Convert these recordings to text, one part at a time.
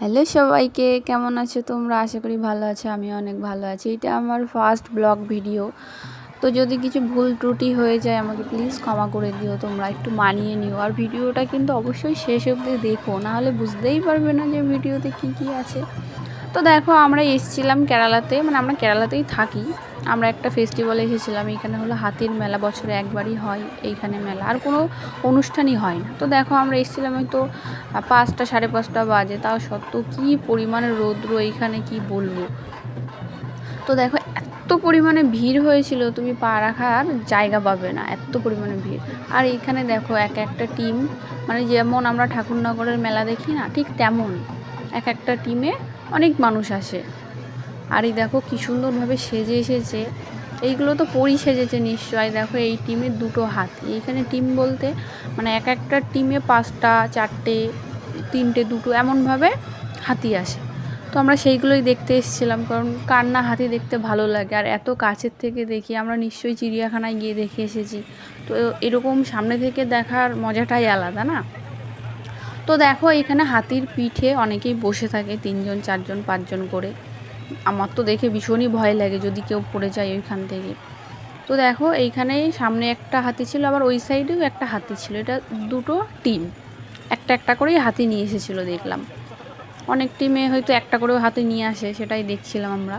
Hello সবাইকে, কেমন আছো তোমরা? আশা করি ভালো আছো, আমি অনেক ভালো আছি। এটা আমার ফার্স্ট ব্লগ ভিডিও, তো যদি কিছু ভুল ত্রুটি হয়ে যায় আমাকে প্লিজ ক্ষমা করে দিও, তোমরা একটু মানিয়ে নিও। আর ভিডিওটা কিন্তু অবশ্যই শেষ অবধি দেখো, নাহলে বুঝতেই পারবে না যে ভিডিওতে কি আছে। তো দেখো, আমরা এসেছিলাম কেরালাতে, মানে আমরা কেরালাতেই থাকি। আমরা একটা ফেস্টিভ্যালে এসেছিলাম। এইখানে হলো হাতির মেলা, বছরে একবারই হয় এইখানে মেলা, আর কোনো অনুষ্ঠানই হয় না। তো দেখো, আমরা এসেছিলাম হয়তো 5টা 5:30 বাজে, তাও সত্ত্বেও কী পরিমাণে রৌদ্র এইখানে, কি বলবো। তো দেখো, এত পরিমাণে ভিড় হয়েছিল, তুমি পা রাখার জায়গা পাবে না, এত পরিমাণে ভিড়। আর এইখানে দেখো, একটা টিম, মানে যেমন আমরা ঠাকুরনগরের মেলা দেখি না, ঠিক তেমনই একটা টিমে অনেক মানুষ আসে। আর এই দেখো কি সুন্দরভাবে সেজে এসেছে। এইগুলো তো পরি সেজেছে নিশ্চয়। দেখো, এই টিমে 2টো হাতি। এইখানে টিম বলতে মানে একটা টিমে 5টা 4টে 3টে 2টো এমনভাবে হাতি আসে। তো আমরা সেইগুলোই দেখতে এসেছিলাম, কারণ কার না হাতি দেখতে ভালো লাগে। আর এত কাছের থেকে দেখি, আমরা নিশ্চয়ই চিড়িয়াখানায় গিয়ে দেখে এসেছি, তো এরকম সামনে থেকে দেখার মজাটাই আলাদা না। তো দেখো, এখানে হাতির পিঠে অনেকেই বসে থাকে, 3জন 4জন 5জন করে। আমার তো দেখে ভীষণই ভয় লাগে যদি কেউ পড়ে যায় ওইখান থেকে। তো দেখো, এইখানে সামনে একটা হাতি ছিল, আবার ওই সাইডেও একটা হাতি ছিল। এটা 2টো টিম একটা করেই হাতি নিয়ে এসেছিলো দেখলাম। অনেক টিমে হয়তো একটা করেও হাতি নিয়ে আসে, সেটাই দেখছিলাম আমরা।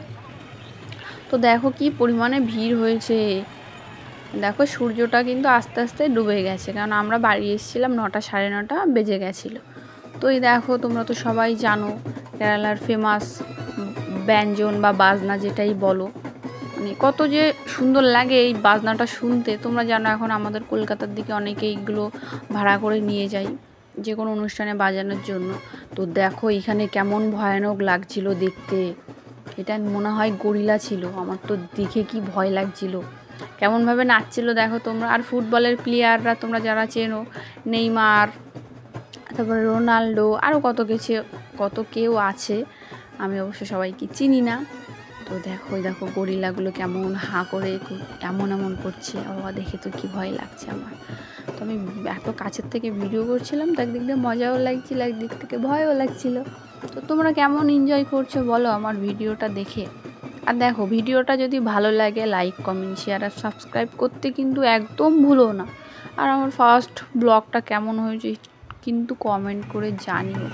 তো দেখো কি পরিমাণে ভিড় হয়েছে। দেখো, সূর্যটা কিন্তু আস্তে আস্তে ডুবে গেছে, কারণ আমরা বাড়ি এসেছিলাম 9টা 9:30 বেজে গেছিলো। তো এই দেখো, তোমরা তো সবাই জানো কেরালার ফেমাস ব্যঞ্জন বা বাজনা যেটাই বলো, মানে কত যে সুন্দর লাগে এই বাজনাটা শুনতে। তোমরা জানো এখন আমাদের কলকাতার দিকে অনেকে এইগুলো ভাড়া করে নিয়ে যায় যে কোনো অনুষ্ঠানে বাজানোর জন্য। তো দেখো, এখানে কেমন ভয়ানক লাগছিল দেখতে। এটা মনে হয় গরিলা ছিল, আমার তো দেখে কি ভয় লাগছিল, কেমনভাবে নাচছিল দেখো তোমরা। আর ফুটবলের প্লেয়াররা তোমরা যারা চেনো, নেইমার, তারপরে রোনাল্ডো, আরও কত কেউ আছে, আমি অবশ্য সবাইকে চিনি না। তো দেখো গরিলাগুলো কেমন হাঁ করে এমন করছে, বাবা দেখে তো কি ভয় লাগছে আমার। তো আমি এত কাছের থেকে ভিডিও করছিলাম, তো একদিক দিয়ে মজাও লাগছিল, একদিক থেকে ভয়ও লাগছিল। তো তোমরা কেমন এনজয় করছো বলো আমার ভিডিওটা দেখে। আর দেখো, ভিডিওটা যদি ভালো লাগে লাইক কমেন্ট শেয়ার আর সাবস্ক্রাইব করতে কিন্তু একদম ভুলো না। আর আমার ফার্স্ট ব্লগটা কেমন হয়েছে কিন্তু কমেন্ট করে জানিও।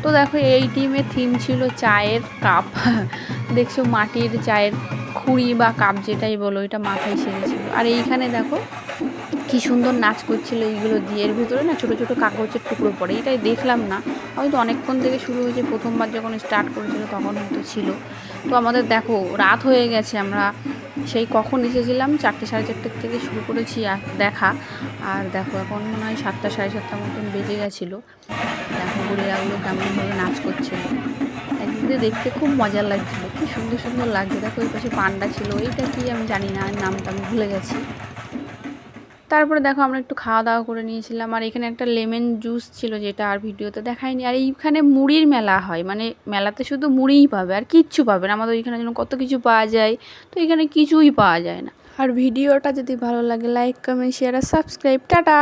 তো দেখো, এই টিমের থিম ছিল চায়ের কাপ। দেখছো, মাটির চায়ের খুঁড়ি বা কাপ যেটাই বলো, এটা মাথায় সেরেছিল। আর এইখানে দেখো কি সুন্দর নাচ করছিল এইগুলো দিয়ে। এর ভিতরে না ছোটো ছোটো কাগজের টুকরো পড়ে, এটাই দেখলাম না, হয়তো অনেকক্ষণ থেকে শুরু হয়েছে, প্রথমবার যখন স্টার্ট করেছিল তখন হয়তো ছিল। তো আমাদের দেখো রাত হয়ে গেছে, আমরা সেই কখন এসেছিলাম 4টে 4:30 থেকে শুরু করেছি দেখা। আর দেখো, এখন মনে হয় 7টা 7:30 মতন বেজে গেছিলো। দেখো গরিলাগুলো কেমনভাবে নাচ করছিল, একদিক দিয়ে দেখতে খুব মজা লাগছিলো, কি সুন্দর লাগছে। দেখো, ওই পাশে পান্ডা ছিল, এইটা কি আমি জানি না, নামটা আমি ভুলে গেছি। তারপরে দেখো, আমরা একটু খাওয়া দাওয়া করে নিয়েছিলাম। আর এখানে একটা লেমন জুস ছিল, যেটা আর ভিডিওতে দেখায়নি। আর এইখানে মুড়ির মেলা হয়, মানে মেলাতে শুধু মুড়িই পাবে আর কিচ্ছু পাবে না। আমাদের এখানে যেন কত কিছু পাওয়া যায়, তো এখানে কিছুই পাওয়া যায় না। আর ভিডিওটা যদি ভালো লাগে লাইক কমেন্ট শেয়ার আর সাবস্ক্রাইব। টাটা।